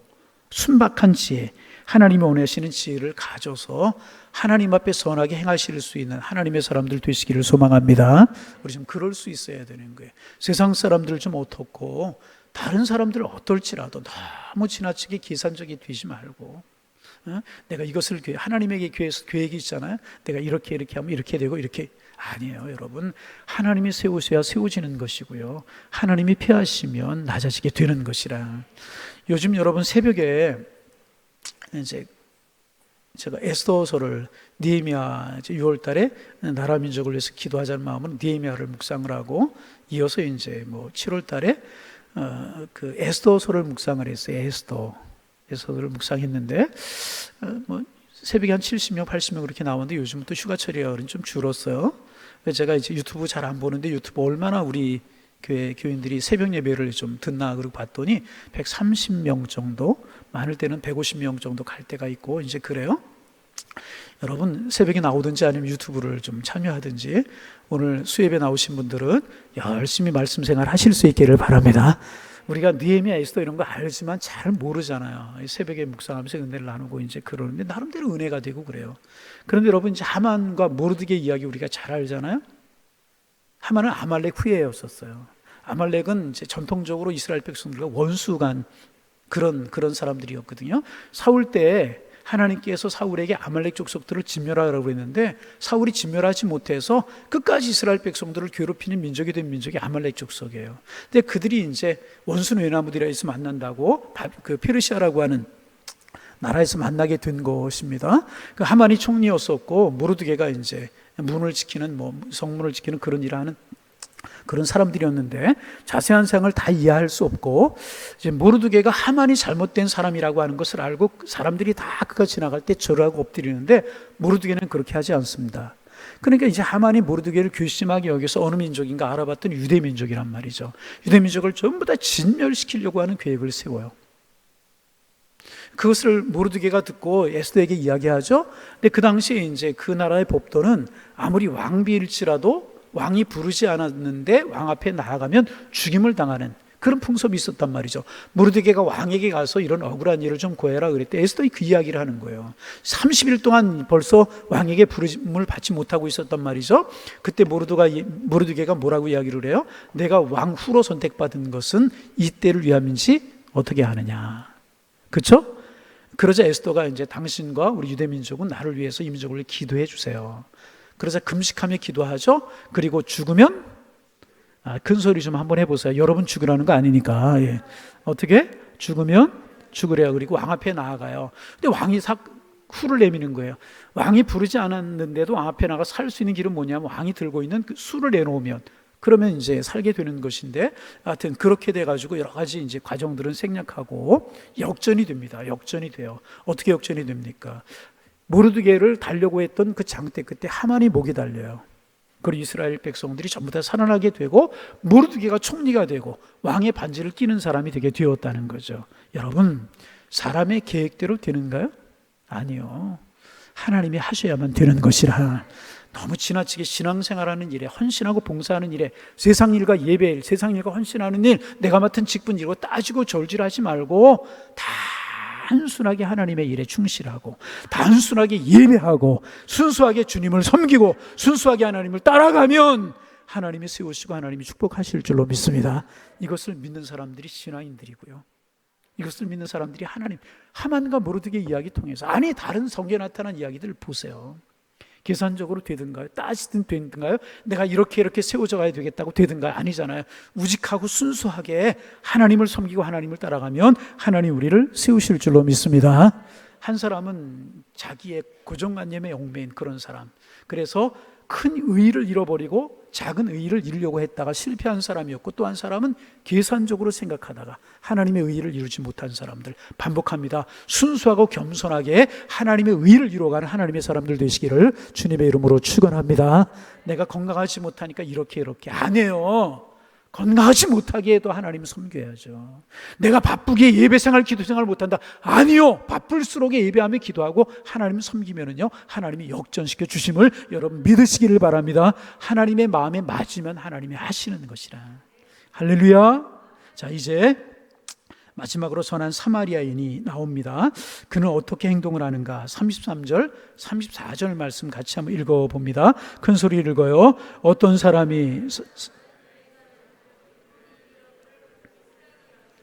순박한 지혜, 하나님이 원하시는 지혜를 가져서 하나님 앞에 선하게 행하실 수 있는 하나님의 사람들 되시기를 소망합니다. 우리 좀 그럴 수 있어야 되는 거예요. 세상 사람들 좀 어떻고 다른 사람들 어떨지라도 너무 지나치게 계산적이 되지 말고, 내가 이것을 하나님에게 계획이 있잖아요. 내가 이렇게 하면 이렇게 되고, 이렇게 아니에요. 여러분, 하나님이 세우셔야 세워지는 것이고요, 하나님이 피하시면 낮아지게 되는 것이라. 요즘 여러분 새벽에 이제 제가 에스더서를, 느헤미야 6월 달에 나라 민족을 위해서 기도하자는 마음으로 느헤미야를 묵상을 하고, 이어서 이제 7월 달에 그 에스더서를 묵상을 했어요. 에스더를 묵상했는데 새벽에 한 70명, 80명 그렇게 나오는데, 요즘은 또 휴가철이라 그런지 좀 줄었어요. 그래서 제가 이제 유튜브 잘 안 보는데 유튜브 얼마나 우리 교회 교인들이 새벽 예배를 좀 듣나 그러고 봤더니 130명 정도, 많을 때는 150명 정도 갈 때가 있고, 이제 그래요. 여러분 새벽에 나오든지 아니면 유튜브를 좀 참여하든지, 오늘 수예배 나오신 분들은 열심히 말씀 생활 하실 수 있기를 바랍니다. 우리가 느헤미야, 에스더 이런 거 알지만 잘 모르잖아요. 새벽에 묵상하면서 은혜를 나누고 이제 그러는데 나름대로 은혜가 되고 그래요. 그런데 여러분, 이제 하만과 모르드게 이야기 우리가 잘 알잖아요. 하만은 아말렉 후예였었어요. 아말렉은 이제 전통적으로 이스라엘 백성들과 원수간 그런 사람들이었거든요. 사울 때 하나님께서 사울에게 아말렉 족속들을 진멸하라고 했는데, 사울이 진멸하지 못해서 끝까지 이스라엘 백성들을 괴롭히는 민족이 된 민족이 아말렉 족속이에요. 근데 그들이 이제 원수 외나무들에서 만난다고 그 페르시아라고 하는 나라에서 만나게 된 것입니다. 그 하만이 총리였었고, 모르드게가 이제 문을 지키는, 성문을 지키는 그런 일을 하는 그런 사람들이었는데, 자세한 사항을 다 이해할 수 없고, 이제 모르드게가 하만이 잘못된 사람이라고 하는 것을 알고 사람들이 다 그가 지나갈 때 절하고 엎드리는데, 모르드게는 그렇게 하지 않습니다. 그러니까 이제 하만이 모르드게를 괘씸하게 여기서 어느 민족인가 알아봤더니 유대 민족이란 말이죠. 유대 민족을 전부 다 진멸시키려고 하는 계획을 세워요. 그것을 모르드게가 듣고 에스더에게 이야기하죠. 근데 그 당시에 이제 그 나라의 법도는 아무리 왕비일지라도 왕이 부르지 않았는데 왕 앞에 나아가면 죽임을 당하는 그런 풍습이 있었단 말이죠. 모르드게가 왕에게 가서 이런 억울한 일을 좀 고해라 그랬대. 에스더이 그 이야기를 하는 거예요. 30일 동안 벌써 왕에게 부름을 받지 못하고 있었단 말이죠. 그때 모르드게가 뭐라고 이야기를 해요? 내가 왕 후로 선택받은 것은 이때를 위함인지 어떻게 하느냐. 그렇죠? 그러자 에스더가 이제 당신과 우리 유대민족은 나를 위해서 이 민족을 기도해 주세요. 그래서 금식하며 기도하죠. 그리고 죽으면, 큰 소리 좀 한번 해보세요. 여러분 죽으라는 거 아니니까. 예. 어떻게? 죽으면 죽으래요. 그리고 왕 앞에 나아가요. 근데 왕이 후를 내미는 거예요. 왕이 부르지 않았는데도 왕 앞에 나가 살 수 있는 길은 뭐냐면, 왕이 들고 있는 그 수를 내놓으면, 그러면 이제 살게 되는 것인데, 하여튼 그렇게 돼가지고 여러 가지 이제 과정들은 생략하고 역전이 됩니다. 역전이 돼요. 어떻게 역전이 됩니까? 모르드게를 달려고 했던 그 장대 끝에 하만이 목이 달려요. 그리고 이스라엘 백성들이 전부 다 살아나게 되고, 모르드게가 총리가 되고 왕의 반지를 끼는 사람이 되게 되었다는 거죠. 여러분, 사람의 계획대로 되는가요? 아니요. 하나님이 하셔야만 되는 것이라. 너무 지나치게 신앙생활하는 일에, 헌신하고 봉사하는 일에, 세상 일과 예배일, 세상 일과 헌신하는 일, 내가 맡은 직분 이거 따지고 절질하지 말고 단순하게 하나님의 일에 충실하고, 단순하게 예배하고, 순수하게 주님을 섬기고, 순수하게 하나님을 따라가면 하나님이 세우시고 하나님이 축복하실 줄로 믿습니다. 이것을 믿는 사람들이 신앙인들이고요, 이것을 믿는 사람들이 하만과 모르드게 이야기 통해서, 아니 다른 성경에 나타난 이야기들을 보세요. 계산적으로 되든가요? 따지든 되든가요? 내가 이렇게 세워져 가야 되겠다고 되든가요? 아니잖아요. 우직하고 순수하게 하나님을 섬기고 하나님을 따라가면 하나님 우리를 세우실 줄로 믿습니다. 한 사람은 자기의 고정관념에 얽매인 그런 사람, 그래서 큰 의의를 잃어버리고 작은 의의를 이루려고 했다가 실패한 사람이었고, 또 한 사람은 계산적으로 생각하다가 하나님의 의의를 이루지 못한 사람들. 반복합니다. 순수하고 겸손하게 하나님의 의의를 이루어가는 하나님의 사람들 되시기를 주님의 이름으로 축원합니다. 내가 건강하지 못하니까 이렇게 안 해요. 건강하지 못하게 해도 하나님 섬겨야죠. 내가 바쁘게 예배생활 기도생활 못한다, 아니요. 바쁠수록 예배하며 기도하고 하나님 섬기면은요 하나님이 역전시켜 주심을 여러분 믿으시기를 바랍니다. 하나님의 마음에 맞으면 하나님이 하시는 것이라. 할렐루야. 자, 이제 마지막으로 선한 사마리아인이 나옵니다. 그는 어떻게 행동을 하는가? 33절 34절 말씀 같이 한번 읽어봅니다. 큰 소리를 읽어요. 어떤 사람이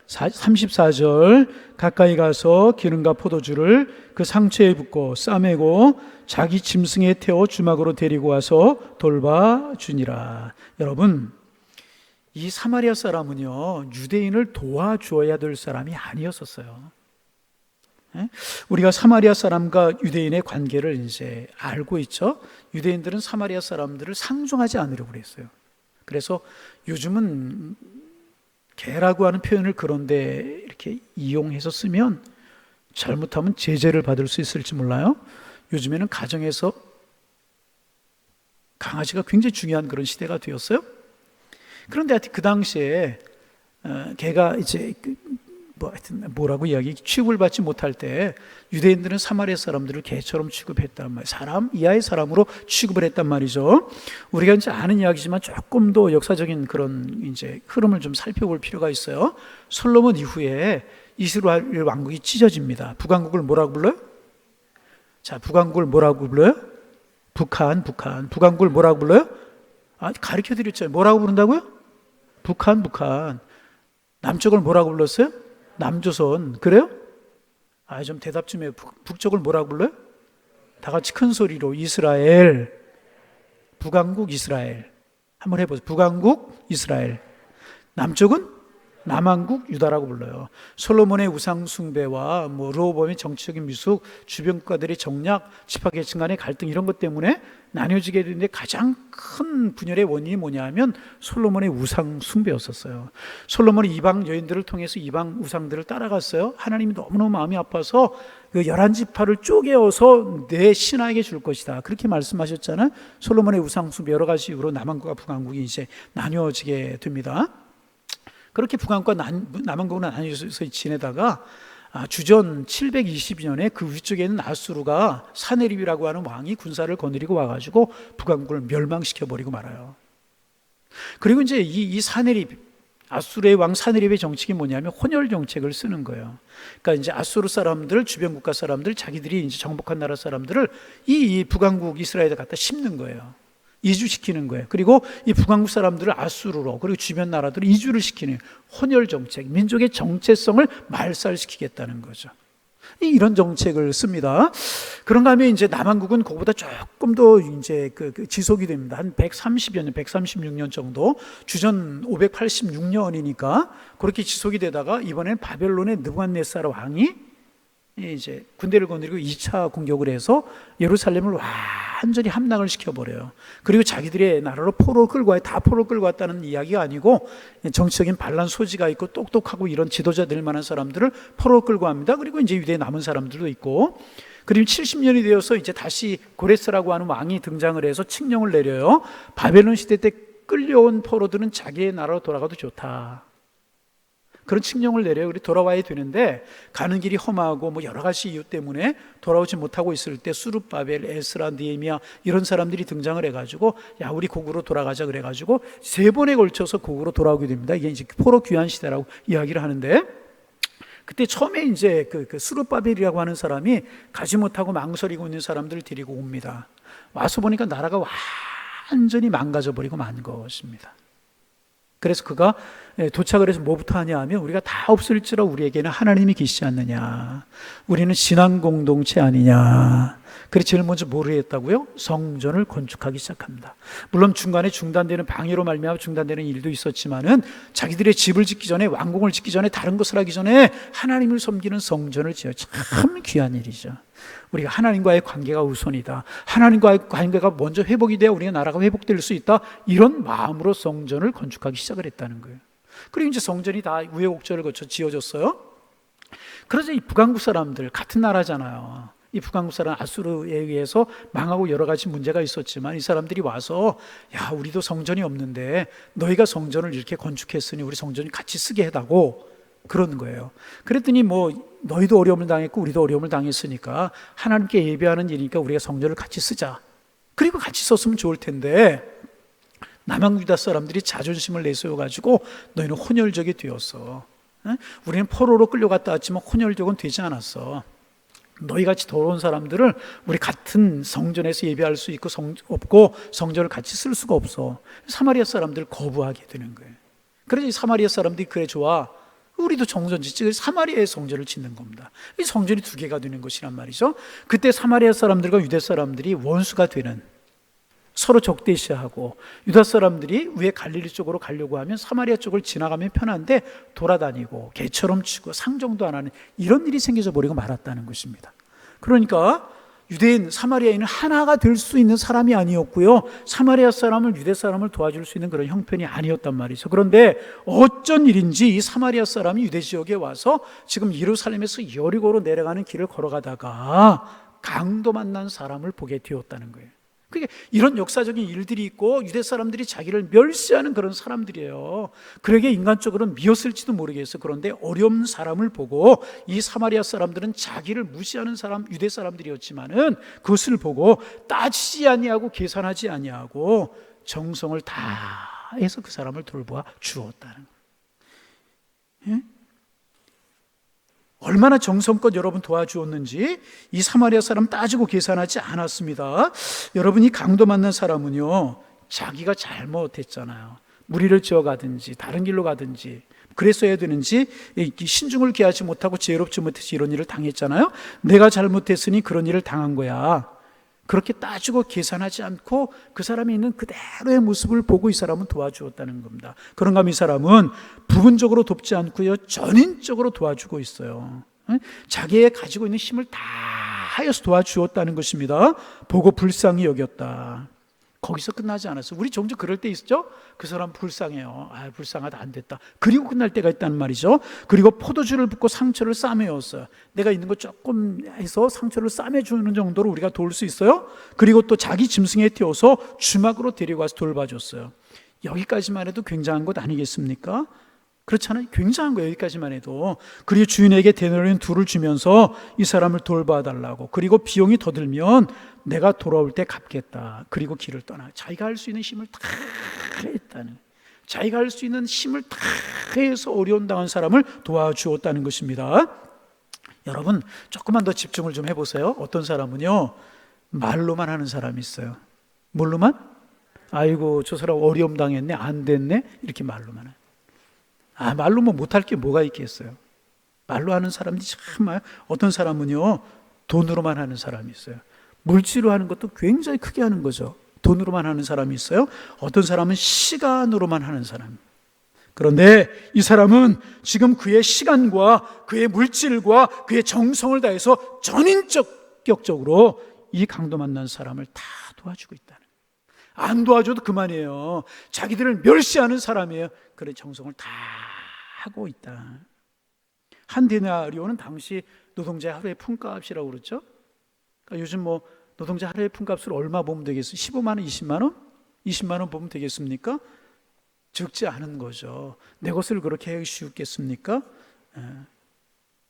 34절 가까이 가서 기름과 포도주를 그 상처에 붓고 싸매고 자기 짐승에 태워 주막으로 데리고 와서 돌봐주니라. 여러분, 이 사마리아 사람은요 유대인을 도와주어야 될 사람이 아니었었어요. 우리가 사마리아 사람과 유대인의 관계를 이제 알고 있죠. 유대인들은 사마리아 사람들을 상종하지 않으려고 그랬어요. 그래서 요즘은 개라고 하는 표현을 그런데 이렇게 이용해서 쓰면 잘못하면 제재를 받을 수 있을지 몰라요. 요즘에는 가정에서 강아지가 굉장히 중요한 그런 시대가 되었어요. 그런데 하여튼 그 당시에 개가 이제 하여튼 뭐라고 이야기 취급을 받지 못할 때 유대인들은 사마리아 사람들을 개처럼 취급했단 말이에요. 사람 이하의 사람으로 취급을 했단 말이죠. 우리가 이제 아는 이야기지만 조금 더 역사적인 그런 이제 흐름을 좀 살펴볼 필요가 있어요. 솔로몬 이후에 이스라엘 왕국이 찢어집니다. 북왕국을 뭐라고 불러요? 자, 북왕국을 뭐라고 불러요? 북한. 북왕국을 뭐라고 불러요? 가르쳐 드렸죠. 뭐라고 부른다고요? 북한. 남쪽을 뭐라고 불렀어요? 남조선. 그래요? 좀 대답 좀 해요. 북쪽을 뭐라고 불러요? 다 같이 큰 소리로 이스라엘. 북왕국 이스라엘. 한번 해보세요. 북왕국 이스라엘. 남쪽은 남왕국 유다라고 불러요. 솔로몬의 우상 숭배와 르호보암의 정치적인 미숙, 주변 국가들의 정략, 지파계층 간의 갈등 이런 것 때문에 나뉘어지게 되는데 가장 큰 분열의 원인이 뭐냐면 솔로몬의 우상 숭배였었어요. 솔로몬이 이방 여인들을 통해서 이방 우상들을 따라갔어요. 하나님이 너무너무 마음이 아파서 그 11지파를 쪼개어서 내 신하에게 줄 것이다, 그렇게 말씀하셨잖아요. 솔로몬의 우상 숭배 여러 가지 이유로 남왕국과 북왕국이 이제 나뉘어지게 됩니다. 그렇게 북왕국과 남왕국은 나뉘어서 지내다가 주전 720년에 그 위쪽에 있는 아수르가 사네립이라고 하는 왕이 군사를 거느리고 와가지고 북왕국을 멸망시켜버리고 말아요. 그리고 이제 이 사네립, 아수르의 왕 사네립의 정책이 뭐냐면 혼혈 정책을 쓰는 거예요. 그러니까 이제 아수르 사람들, 주변 국가 사람들, 자기들이 이제 정복한 나라 사람들을 이 북왕국 이스라엘에 갖다 심는 거예요. 이주시키는 거예요. 그리고 이 북왕국 사람들을 아수르로, 그리고 주변 나라들을 이주를 시키는 혼혈 정책, 민족의 정체성을 말살시키겠다는 거죠. 이런 정책을 씁니다. 그런가 하면 이제 남왕국은 그거보다 조금 더 이제 지속이 됩니다. 한 130여 년, 136년 정도, 주전 586년이니까 그렇게 지속이 되다가 이번엔 바벨론의 느부갓네살 왕이 이제 군대를 거느리고 2차 공격을 해서 예루살렘을 완전히 함락을 시켜버려요. 그리고 자기들의 나라로 포로를 끌고 와요. 다 포로를 끌고 왔다는 이야기가 아니고 정치적인 반란 소지가 있고 똑똑하고 이런 지도자 될 만한 사람들을 포로를 끌고 갑니다. 그리고 이제 유대에 남은 사람들도 있고, 그리고 70년이 되어서 이제 다시 고레스라고 하는 왕이 등장을 해서 칙령을 내려요. 바벨론 시대 때 끌려온 포로들은 자기의 나라로 돌아가도 좋다, 그런 칙령을 내려요. 그리고 돌아와야 되는데 가는 길이 험하고 여러 가지 이유 때문에 돌아오지 못하고 있을 때 수룹바벨, 에스라, 느헤미야 이런 사람들이 등장을 해가지고 야, 우리 고국으로 돌아가자 그래가지고 3번에 걸쳐서 고국으로 돌아오게 됩니다. 이게 이제 포로 귀환 시대라고 이야기를 하는데, 그때 처음에 이제 그 수룹바벨이라고 하는 사람이 가지 못하고 망설이고 있는 사람들을 데리고 옵니다. 와서 보니까 나라가 완전히 망가져 버리고 만 것입니다. 그래서 그가 도착을 해서 뭐부터 하냐 하면, 우리가 다 없을지라 우리에게는 하나님이 계시지 않느냐, 우리는 신앙 공동체 아니냐, 그래서 제일 먼저 뭐를 했다고요? 성전을 건축하기 시작합니다. 물론 중간에 중단되는 방해로 말미암아 중단되는 일도 있었지만은 자기들의 집을 짓기 전에, 왕궁을 짓기 전에, 다른 것을 하기 전에 하나님을 섬기는 성전을 지어요. 참 귀한 일이죠. 우리가 하나님과의 관계가 우선이다, 하나님과의 관계가 먼저 회복이 돼야 우리가 나라가 회복될 수 있다, 이런 마음으로 성전을 건축하기 시작을 했다는 거예요. 그리고 이제 성전이 다 우여곡절을 거쳐 지어졌어요. 그래서 이 북왕국 사람들, 같은 나라잖아요. 이 북왕국 사람 아수르에 의해서 망하고 여러 가지 문제가 있었지만 이 사람들이 와서, 야, 우리도 성전이 없는데 너희가 성전을 이렇게 건축했으니 우리 성전이 같이 쓰게 해달라고 그러는 거예요. 그랬더니 뭐 너희도 어려움을 당했고 우리도 어려움을 당했으니까 하나님께 예배하는 일이니까 우리가 성전을 같이 쓰자. 그리고 같이 썼으면 좋을 텐데 남왕유다 사람들이 자존심을 내세워가지고 너희는 혼혈족이 되었어. 우리는 포로로 끌려갔다 왔지만 혼혈족은 되지 않았어. 너희같이 더러운 사람들을 우리 같은 성전에서 예배할 수 있고 없고 성전을 같이 쓸 수가 없어. 사마리아 사람들을 거부하게 되는 거예요. 그래서 이 사마리아 사람들이 그래 좋아, 우리도 성전 짓지. 사마리아의 성전을 짓는 겁니다. 이 성전이 두 개가 되는 것이란 말이죠. 그때 사마리아 사람들과 유대 사람들이 원수가 되는, 서로 적대시하고, 유다 사람들이 위에 갈릴리 쪽으로 가려고 하면 사마리아 쪽을 지나가면 편한데 돌아다니고 개처럼 치고 상종도 안 하는 이런 일이 생겨져 버리고 말았다는 것입니다. 그러니까 유대인, 사마리아인은 하나가 될 수 있는 사람이 아니었고요, 사마리아 사람을, 유대 사람을 도와줄 수 있는 그런 형편이 아니었단 말이죠. 그런데 어쩐 일인지 이 사마리아 사람이 유대 지역에 와서 지금 예루살렘에서 여리고로 내려가는 길을 걸어가다가 강도 만난 사람을 보게 되었다는 거예요. 그게 이런 역사적인 일들이 있고 유대 사람들이 자기를 멸시하는 그런 사람들이에요. 그러게 인간적으로 미웠을지도 모르겠어요. 그런데 어려운 사람을 보고 이 사마리아 사람들은 자기를 무시하는 사람, 유대 사람들이었지만은 그것을 보고 따지지 아니하고 계산하지 아니하고 정성을 다해서 그 사람을 돌보아 주었다는 거예요. 예? 얼마나 정성껏 여러분 도와주었는지 이 사마리아 사람 따지고 계산하지 않았습니다. 여러분, 이 강도 만난 사람은요, 자기가 잘못했잖아요. 무리를 지어가든지 다른 길로 가든지 그랬어야 되는지 신중을 기하지 못하고 지혜롭지 못해서 이런 일을 당했잖아요. 내가 잘못했으니 그런 일을 당한 거야. 그렇게 따지고 계산하지 않고 그 사람이 있는 그대로의 모습을 보고 이 사람은 도와주었다는 겁니다. 그런가 하면 이 사람은 부분적으로 돕지 않고요, 전인적으로 도와주고 있어요. 자기의 가지고 있는 힘을 다하여서 도와주었다는 것입니다. 보고 불쌍히 여겼다. 거기서 끝나지 않았어요. 우리 종종 그럴 때 있죠? 그 사람 불쌍해요. 아, 불쌍하다, 안 됐다. 그리고 끝날 때가 있다는 말이죠. 그리고 포도주를 붓고 상처를 싸매었어요. 내가 있는 거 조금 해서 상처를 싸매주는 정도로 우리가 도울 수 있어요. 그리고 또 자기 짐승에 태워서 주막으로 데려가서 돌봐줬어요. 여기까지만 해도 굉장한 것 아니겠습니까? 그렇잖아요. 굉장한 거예요, 여기까지만 해도. 그리고 주인에게 데나리온 2를 주면서 이 사람을 돌봐달라고, 그리고 비용이 더 들면 내가 돌아올 때 갚겠다. 그리고 길을 떠나. 자기가 할 수 있는 힘을 다 했다는, 자기가 할 수 있는 힘을 다 해서 어려움 당한 사람을 도와주었다는 것입니다. 여러분, 조금만 더 집중을 좀 해보세요. 어떤 사람은요, 말로만 하는 사람이 있어요. 뭘로만? 아이고, 저 사람 어려움 당했네, 안 됐네, 이렇게 말로만 해요. 아, 말로 뭐 못할 게 뭐가 있겠어요. 말로 하는 사람들이 참 많아요. 어떤 사람은요, 돈으로만 하는 사람이 있어요. 물질로 하는 것도 굉장히 크게 하는 거죠. 돈으로만 하는 사람이 있어요. 어떤 사람은 시간으로만 하는 사람. 그런데 이 사람은 지금 그의 시간과 그의 물질과 그의 정성을 다해서 전인격적으로 이 강도 만난 사람을 다 도와주고 있다는 거예요. 안 도와줘도 그만이에요. 자기들을 멸시하는 사람이에요. 그래, 정성을 다 하고 있다. 한 데나리온은 당시 노동자의 하루의 품값이라고 그러죠. 그러니까 요즘 뭐 노동자 하루의 품값을 얼마 보면 되겠어요? 15만 원, 20만 원? 20만 원 보면 되겠습니까? 적지 않은 거죠. 내 것을 그렇게 하기 쉽겠습니까?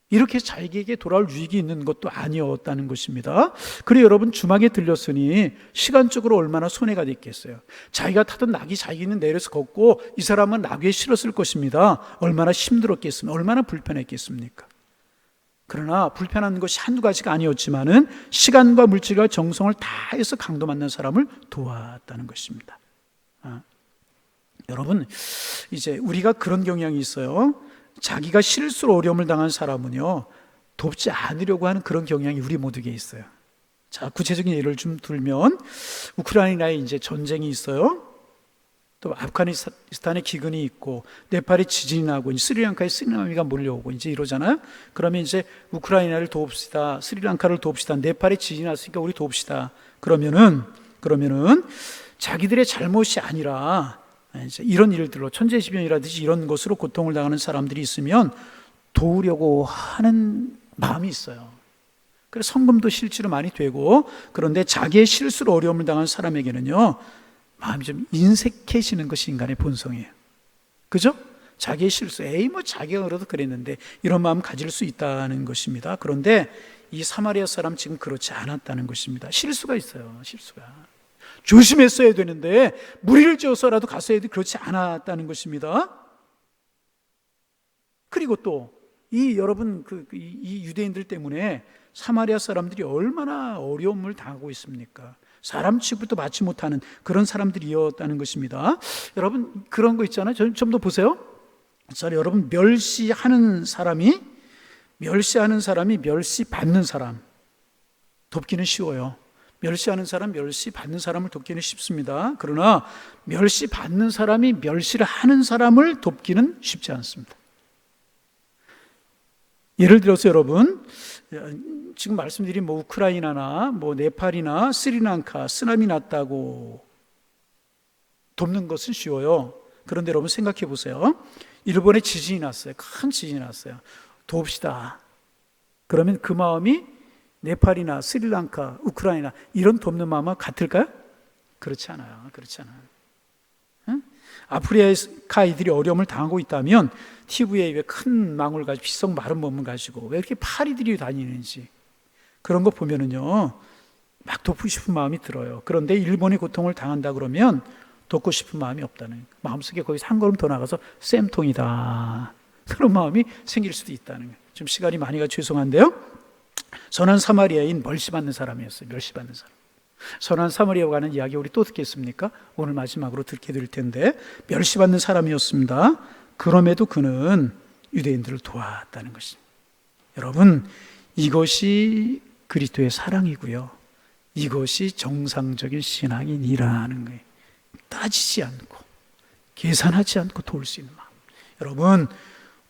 이렇게 자기에게 돌아올 유익이 있는 것도 아니었다는 것입니다. 그리고 여러분, 주막에 들렸으니 시간적으로 얼마나 손해가 됐겠어요. 자기가 타던 낙이 자기는 내려서 걷고 이 사람은 낙 위에 실었을 것입니다. 얼마나 힘들었겠습니까? 얼마나 불편했겠습니까? 그러나 불편한 것이 한두 가지가 아니었지만은 시간과 물질과 정성을 다해서 강도 만난 사람을 도왔다는 것입니다. 여러분, 이제 우리가 그런 경향이 있어요. 자기가 실수로 어려움을 당한 사람은요, 돕지 않으려고 하는 그런 경향이 우리 모두에게 있어요. 자, 구체적인 예를 좀 들면 우크라이나에 이제 전쟁이 있어요. 또 아프가니스탄에 기근이 있고 네팔에 지진이 나고 이제 스리랑카에 쓰나미가 몰려오고 이제 이러잖아요. 그러면 이제 우크라이나를 도웁시다, 스리랑카를 도웁시다, 네팔에 지진이 났으니까 우리 도웁시다. 그러면은 자기들의 잘못이 아니라 이제 이런 일들로 천재지변이라든지 이런 것으로 고통을 당하는 사람들이 있으면 도우려고 하는 마음이 있어요. 그래서 성금도 실제로 많이 되고, 그런데 자기의 실수로 어려움을 당한 사람에게는요 마음이 좀 인색해지는 것이 인간의 본성이에요. 그죠? 자기의 실수, 자기가 그래도 그랬는데, 이런 마음 가질 수 있다는 것입니다. 그런데 이 사마리아 사람 지금 그렇지 않았다는 것입니다. 실수가 있어요. 실수가 조심했어야 되는데 무리를 지어서라도 갔어야 돼. 그렇지 않았다는 것입니다. 그리고 또 이 여러분 이 유대인들 때문에 사마리아 사람들이 얼마나 어려움을 당하고 있습니까? 사람 취급도 받지 못하는 그런 사람들이었다는 것입니다. 여러분 그런 거 있잖아요. 좀 더 보세요. 자, 여러분 멸시하는 사람이 멸시받는 사람 돕기는 쉬워요. 멸시하는 사람, 멸시받는 사람을 돕기는 쉽습니다. 그러나 멸시받는 사람이 멸시를 하는 사람을 돕기는 쉽지 않습니다. 예를 들어서 여러분, 지금 말씀드린 우크라이나나 네팔이나 스리랑카 쓰나미 났다고 돕는 것은 쉬워요. 그런데 여러분 생각해 보세요. 일본에 지진이 났어요. 큰 지진이 났어요. 돕시다. 그러면 그 마음이 네팔이나 스리랑카, 우크라이나 이런 돕는 마음과 같을까요? 그렇지 않아요. 응? 아프리카 이들이 어려움을 당하고 있다면 TV에 왜 큰 망울 가지고 비석 마른 몸을 가지고 왜 이렇게 파리들이 다니는지 그런 거 보면은요 막 돕고 싶은 마음이 들어요. 그런데 일본이 고통을 당한다 그러면 돕고 싶은 마음이 없다는, 마음속에 거기서 한 걸음 더 나가서 쌤통이다 그런 마음이 생길 수도 있다는 거예요. 좀 시간이 많이 가 죄송한데요, 선한 사마리아인 멸시받는 사람이었어요. 멸시받는 사람. 선한 사마리아와 가는 이야기 우리 또 듣겠습니까? 오늘 마지막으로 듣게 될 텐데, 멸시받는 사람이었습니다. 그럼에도 그는 유대인들을 도왔다는 것입니다. 여러분, 이것이 그리스도의 사랑이고요, 이것이 정상적인 신앙인이라는 거예요. 따지지 않고 계산하지 않고 도울 수 있는 마음. 여러분,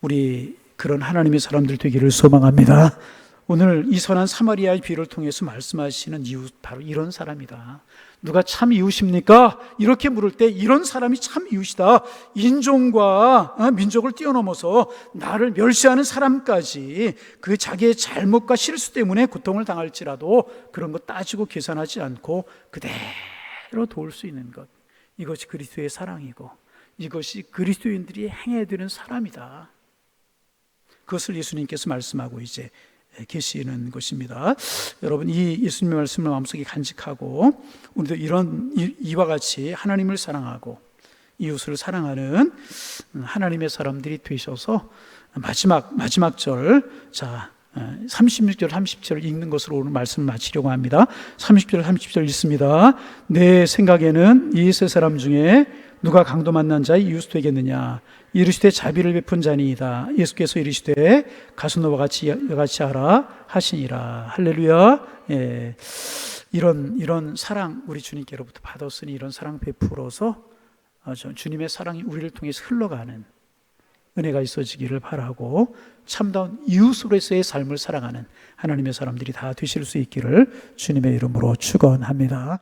우리 그런 하나님의 사람들 되기를 소망합니다. 오늘 이 선한 사마리아의 비유를 통해서 말씀하시는 이웃, 바로 이런 사람이다. 누가 참 이웃입니까? 이렇게 물을 때 이런 사람이 참 이웃이다. 인종과 민족을 뛰어넘어서 나를 멸시하는 사람까지 그 자기의 잘못과 실수 때문에 고통을 당할지라도 그런 거 따지고 계산하지 않고 그대로 도울 수 있는 것, 이것이 그리스도의 사랑이고 이것이 그리스도인들이 행해야 되는 사람이다. 그것을 예수님께서 말씀하고 이제 계시는 것입니다. 여러분, 이 예수님의 말씀을 마음속에 간직하고 우리도 이와 같이 하나님을 사랑하고 이웃을 사랑하는 하나님의 사람들이 되셔서 마지막 절, 자 36절 30절을 읽는 것으로 오늘 말씀을 마치려고 합니다. 30절 30절 읽습니다. 내 생각에는 이 세 사람 중에 누가 강도 만난 자의 이웃이 되겠느냐? 이르시되 자비를 베푼 자니이다. 예수께서 이르시되 가서 너와 같이 하라 하시니라. 할렐루야. 예. 이런 사랑 우리 주님께로부터 받았으니 이런 사랑 베풀어서 주님의 사랑이 우리를 통해서 흘러가는 은혜가 있어지기를 바라고, 참다운 이웃으로서의 삶을 살아가는 하나님의 사람들이 다 되실 수 있기를 주님의 이름으로 축원합니다.